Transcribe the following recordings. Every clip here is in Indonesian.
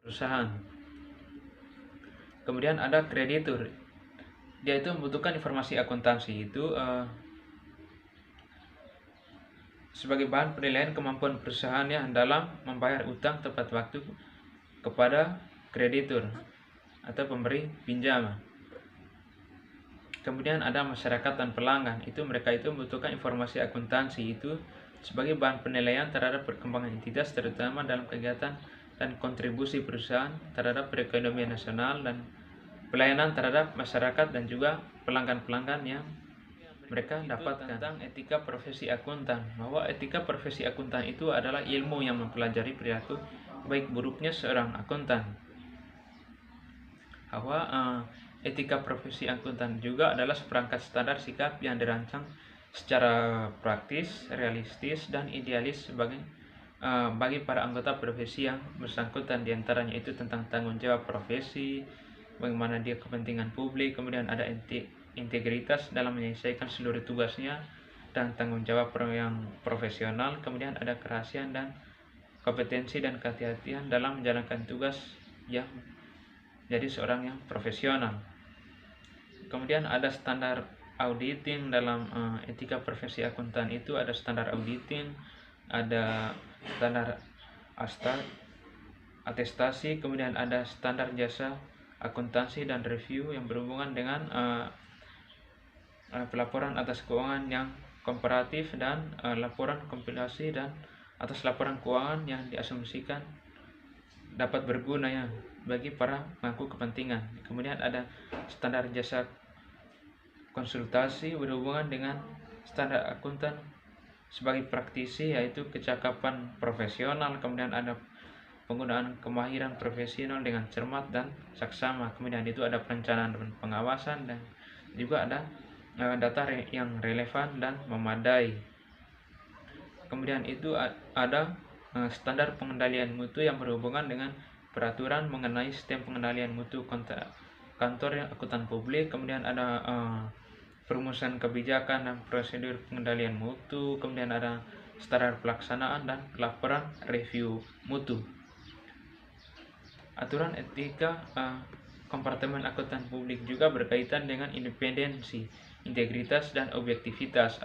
perusahaan. Kemudian ada kreditur. Dia itu membutuhkan informasi akuntansi itu sebagai bahan penilaian kemampuan perusahaannya dalam membayar utang tepat waktu kepada kreditur atau pemberi pinjaman. Kemudian ada masyarakat dan pelanggan. Mereka itu membutuhkan informasi akuntansi itu sebagai bahan penilaian terhadap perkembangan entitas, terutama dalam kegiatan dan kontribusi perusahaan terhadap perekonomian nasional dan pelayanan terhadap masyarakat dan juga pelanggan-pelanggan yang mereka dapatkan. Tentang etika profesi akuntan, bahwa etika profesi akuntan itu adalah ilmu yang mempelajari perilaku baik buruknya seorang akuntan. Bahwa etika profesi akuntan juga adalah seperangkat standar sikap yang dirancang secara praktis, realistis, dan idealis bagi para anggota profesi yang bersangkutan. Diantaranya itu tentang tanggung jawab profesi, bagaimana dia kepentingan publik, kemudian ada integritas dalam menyelesaikan seluruh tugasnya, dan tanggung jawab yang profesional, kemudian ada kerahasiaan dan kompetensi dan kehati-hatian dalam menjalankan tugas yang jadi seorang yang profesional. Kemudian ada standar auditing dalam etika profesi akuntan itu ada standar auditing, ada standar atestasi, kemudian ada standar jasa akuntansi dan review yang berhubungan dengan pelaporan atas keuangan yang komparatif dan laporan kompilasi dan atas laporan keuangan yang diasumsikan dapat berguna ya bagi para pemangku kepentingan. Kemudian ada standar jasa konsultasi berhubungan dengan standar akuntan sebagai praktisi, yaitu kecakapan profesional. Kemudian ada penggunaan kemahiran profesional dengan cermat dan saksama. Kemudian itu ada perencanaan dan pengawasan, dan juga ada data yang relevan dan memadai. Kemudian itu ada standar pengendalian mutu yang berhubungan dengan peraturan mengenai sistem pengendalian mutu kantor yang akuntan publik. Kemudian ada perumusan kebijakan dan prosedur pengendalian mutu. Kemudian ada standar pelaksanaan dan laporan review mutu. Aturan etika kompartemen akuntan publik juga berkaitan dengan independensi, integritas, dan objektivitas.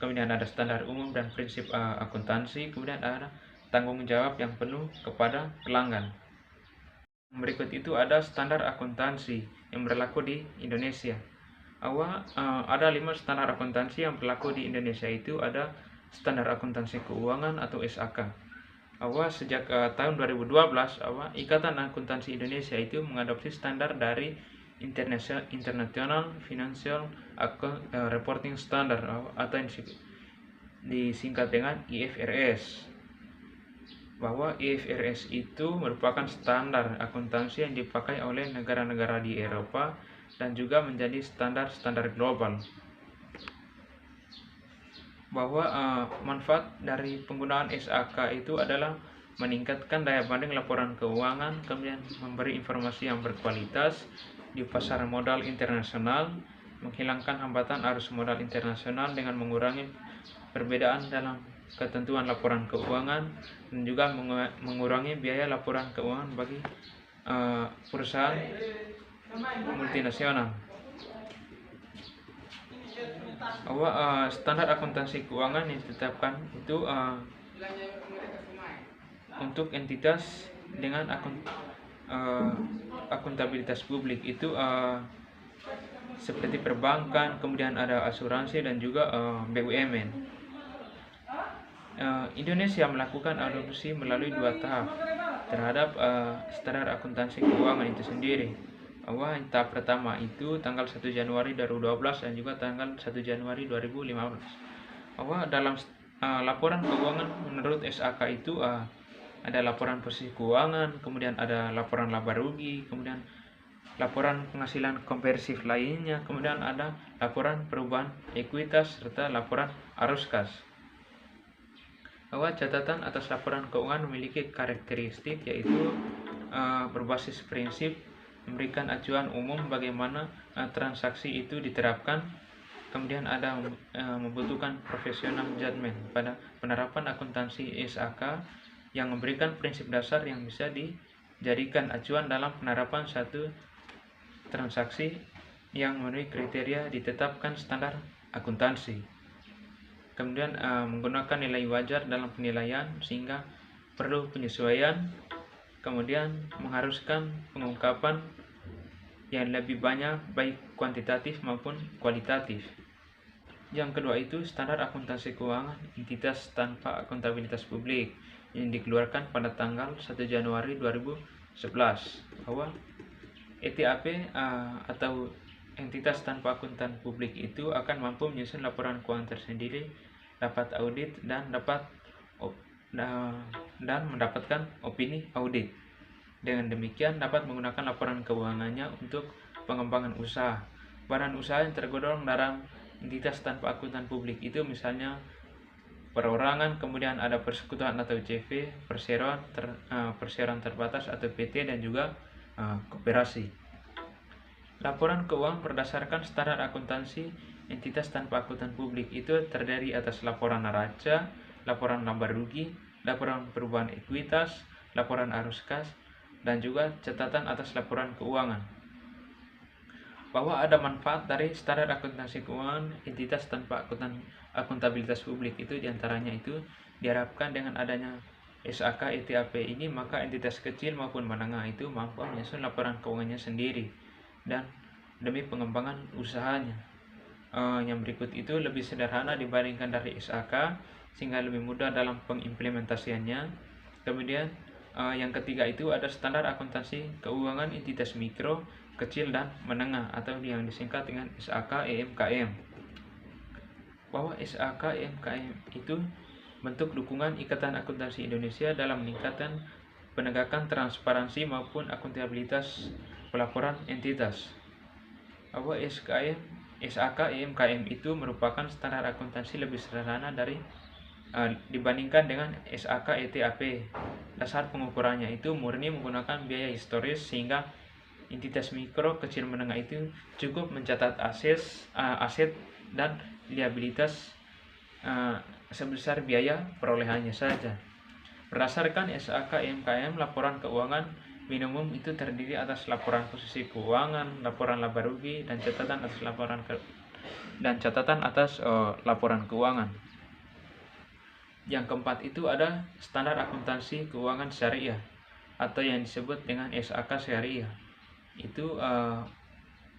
Kemudian ada standar umum dan prinsip akuntansi. Kemudian ada tanggung jawab yang penuh kepada pelanggan. Berikut itu ada standar akuntansi yang berlaku di Indonesia. Ada 5 standar akuntansi yang berlaku di Indonesia. Itu ada standar akuntansi keuangan atau SAK. Sejak tahun 2012 Ikatan Akuntansi Indonesia itu mengadopsi standar dari International Financial Reporting Standard atau disingkat dengan IFRS. Bahwa IFRS itu merupakan standar akuntansi yang dipakai oleh negara-negara di Eropa dan juga menjadi standar global. Bahwa manfaat dari penggunaan SAK itu adalah meningkatkan daya banding laporan keuangan, kemudian memberi informasi yang berkualitas di pasar modal internasional, menghilangkan hambatan arus modal internasional dengan mengurangi perbedaan dalam ketentuan laporan keuangan, dan juga mengurangi biaya laporan keuangan bagi perusahaan multinasional. Standar akuntansi keuangan yang ditetapkan itu untuk entitas dengan akuntabilitas publik itu seperti perbankan, kemudian ada asuransi dan juga BUMN. Indonesia melakukan adopsi melalui 2 tahap terhadap standar akuntansi keuangan itu sendiri. Tahap pertama itu tanggal 1 Januari 2012 dan juga tanggal 1 Januari 2015. Dalam laporan keuangan menurut SAK itu ada laporan posisi keuangan, kemudian ada laporan laba rugi, kemudian laporan penghasilan konversif lainnya, kemudian ada laporan perubahan ekuitas, serta laporan arus kas. Catatan atas laporan keuangan memiliki karakteristik, yaitu berbasis prinsip, memberikan acuan umum bagaimana transaksi itu diterapkan, kemudian ada membutuhkan professional judgment pada penerapan akuntansi SAK yang memberikan prinsip dasar yang bisa jadikan acuan dalam penerapan satu transaksi yang memenuhi kriteria ditetapkan standar akuntansi. Kemudian menggunakan nilai wajar dalam penilaian sehingga perlu penyesuaian. Kemudian mengharuskan pengungkapan yang lebih banyak baik kuantitatif maupun kualitatif. Yang kedua itu standar akuntansi keuangan entitas tanpa akuntabilitas publik yang dikeluarkan pada tanggal 1 Januari 2011 bahwa ETAP atau entitas tanpa akuntan publik itu akan mampu menyusun laporan keuangan tersendiri, dapat audit dan mendapatkan opini audit. Dengan demikian dapat menggunakan laporan keuangannya untuk pengembangan usaha. Badan usaha yang tergolong dalam entitas tanpa akuntan publik itu misalnya perorangan, kemudian ada persekutuan atau CV, perseroan terbatas atau PT, dan juga koperasi. Laporan keuangan berdasarkan standar akuntansi entitas tanpa akuntan publik itu terdiri atas laporan neraca, laporan laba rugi, laporan perubahan ekuitas, laporan arus kas, dan juga catatan atas laporan keuangan. Bahwa ada manfaat dari standar akuntansi keuangan entitas tanpa akuntabilitas publik itu diantaranya itu diharapkan dengan adanya SAK ETAP ini maka entitas kecil maupun menengah itu mampu menyusun laporan keuangannya sendiri dan demi pengembangan usahanya. Yang berikut itu lebih sederhana dibandingkan dari SAK sehingga lebih mudah dalam pengimplementasiannya. Kemudian yang ketiga itu ada standar akuntansi keuangan entitas mikro, kecil, dan menengah atau yang disingkat dengan SAK EMKM. Bahwa SAK EMKM itu bentuk dukungan Ikatan Akuntansi Indonesia dalam meningkatkan penegakan transparansi maupun akuntabilitas pelaporan entitas. Bahwa SAK EMKM itu merupakan standar akuntansi lebih sederhana dibandingkan dengan SAK ETAP. Dasar pengukurannya itu murni menggunakan biaya historis sehingga entitas mikro, kecil, menengah itu cukup mencatat aset dan liabilitas sebesar biaya perolehannya saja. Berdasarkan SAK EMKM, laporan keuangan minimum itu terdiri atas laporan posisi keuangan, laporan laba rugi, dan catatan atas laporan keuangan. Yang keempat itu ada standar akuntansi keuangan syariah atau yang disebut dengan SAK syariah. Itu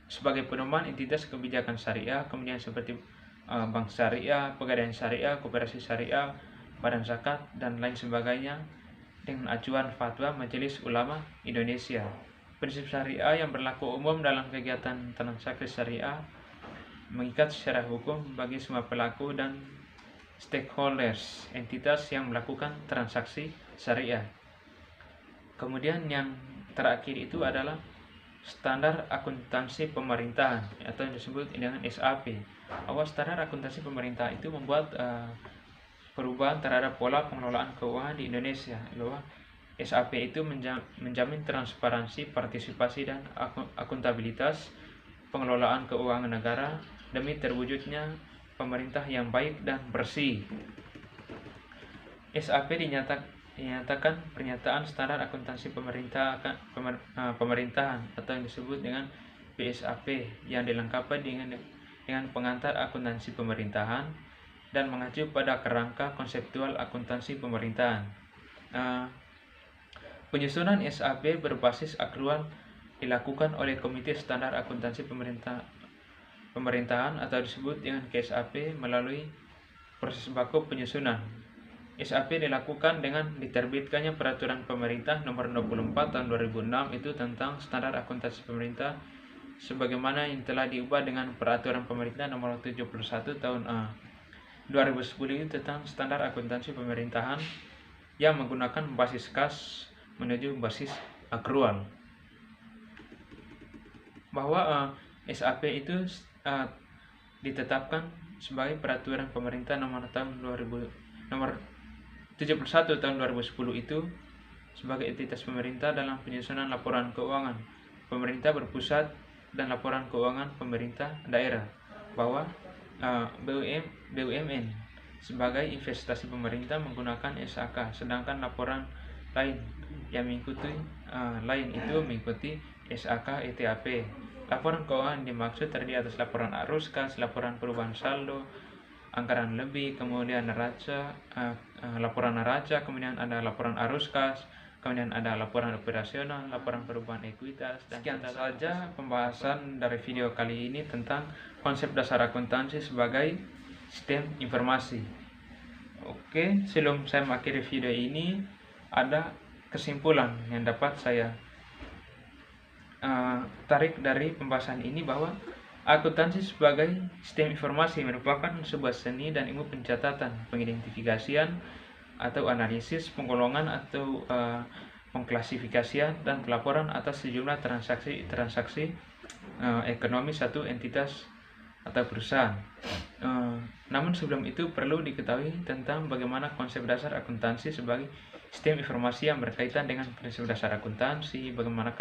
sebagai pedoman entitas kebijakan syariah, kemudian seperti bank syariah, pegadaian syariah, koperasi syariah, badan zakat, dan lain sebagainya dengan acuan fatwa Majelis Ulama Indonesia. Prinsip syariah yang berlaku umum dalam kegiatan transaksi syariah mengikat secara hukum bagi semua pelaku dan stakeholders entitas yang melakukan transaksi syariah. Kemudian yang terakhir itu adalah standar akuntansi pemerintahan atau yang disebut dengan SAP. Bahwa standar akuntansi pemerintah itu membuat perubahan terhadap pola pengelolaan keuangan di Indonesia. Bahwa SAP itu menjamin transparansi, partisipasi, dan akuntabilitas pengelolaan keuangan negara demi terwujudnya pemerintah yang baik dan bersih. SAP dinyatakan pernyataan standar akuntansi pemerintahan atau yang disebut dengan PSAP yang dilengkapi dengan pengantar akuntansi pemerintahan dan mengacu pada kerangka konseptual akuntansi pemerintahan. Penyusunan SAP berbasis akrual dilakukan oleh Komite Standar Akuntansi Pemerintahan atau disebut dengan KSAP melalui proses baku penyusunan. SAP dilakukan dengan diterbitkannya Peraturan Pemerintah Nomor 24 Tahun 2006 itu tentang standar akuntansi pemerintah sebagaimana yang telah diubah dengan Peraturan Pemerintah Nomor 71 Tahun 2010 itu tentang standar akuntansi pemerintahan yang menggunakan basis kas menuju basis akrual. Bahwa SAP itu ditetapkan sebagai Peraturan Pemerintah Nomor 71 tahun 2010 itu sebagai entitas pemerintah dalam penyusunan laporan keuangan pemerintah berpusat dan laporan keuangan pemerintah daerah. Bahwa BUMN sebagai investasi pemerintah menggunakan SAK, sedangkan laporan lain yang mengikuti lain itu mengikuti SAK ETAP. Laporan keuangan dimaksud terdiri atas laporan arus kas, laporan perubahan saldo, anggaran lebih, kemudian neraca, laporan neraca, kemudian ada laporan arus kas, kemudian ada laporan operasional, laporan perubahan ekuitas. Dan sekian saja pembahasan dari video kali ini tentang konsep dasar akuntansi sebagai sistem informasi. Oke, sebelum saya mengakhiri video ini, ada kesimpulan yang dapat saya tarik dari pembahasan ini, bahwa akuntansi sebagai sistem informasi merupakan sebuah seni dan ilmu pencatatan, pengidentifikasian atau analisis, penggolongan atau pengklasifikasian dan pelaporan atas sejumlah transaksi ekonomi satu entitas atau perusahaan. Namun sebelum itu perlu diketahui tentang bagaimana konsep dasar akuntansi sebagai sistem informasi yang berkaitan dengan prinsip dasar akuntansi, bagaimana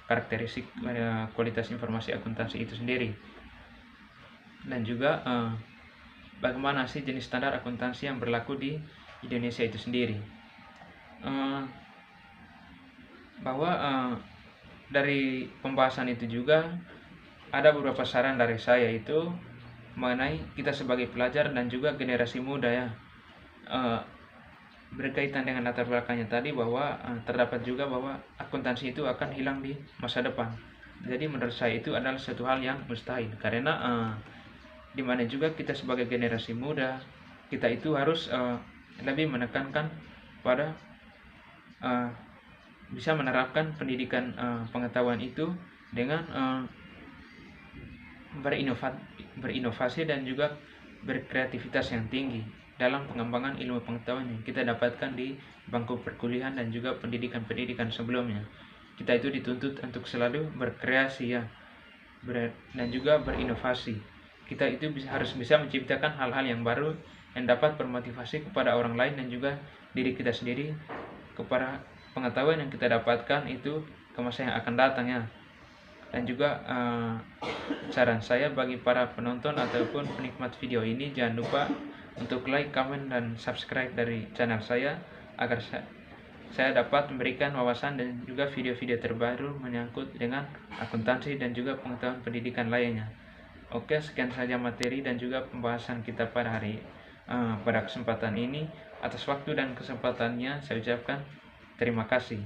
karakteristik kualitas informasi akuntansi itu sendiri, dan juga bagaimana sih jenis standar akuntansi yang berlaku di Indonesia itu sendiri. Bahwa dari pembahasan itu juga ada beberapa saran dari saya itu mengenai kita sebagai pelajar dan juga generasi muda ya, berkaitan dengan latar belakangnya tadi, bahwa terdapat juga bahwa akuntansi itu akan hilang di masa depan. Jadi menurut saya itu adalah suatu hal yang mustahil, karena dimana juga kita sebagai generasi muda, kita itu harus lebih menekankan pada bisa menerapkan pendidikan pengetahuan itu dengan berinovasi dan juga berkreativitas yang tinggi dalam pengembangan ilmu pengetahuan yang kita dapatkan di bangku perkuliahan dan juga pendidikan sebelumnya. Kita itu dituntut untuk selalu berkreasi ya, dan juga berinovasi. Kita itu harus bisa menciptakan hal-hal yang baru yang dapat bermotivasi kepada orang lain dan juga diri kita sendiri kepada pengetahuan yang kita dapatkan itu ke masa yang akan datang ya. Dan juga saran saya bagi para penonton ataupun penikmat video ini, jangan lupa untuk like, comment, dan subscribe dari channel saya agar saya dapat memberikan wawasan dan juga video-video terbaru menyangkut dengan akuntansi dan juga pengetahuan pendidikan lainnya. Oke, sekian saja materi dan juga pembahasan kita pada pada kesempatan ini. Atas waktu dan kesempatannya saya ucapkan terima kasih.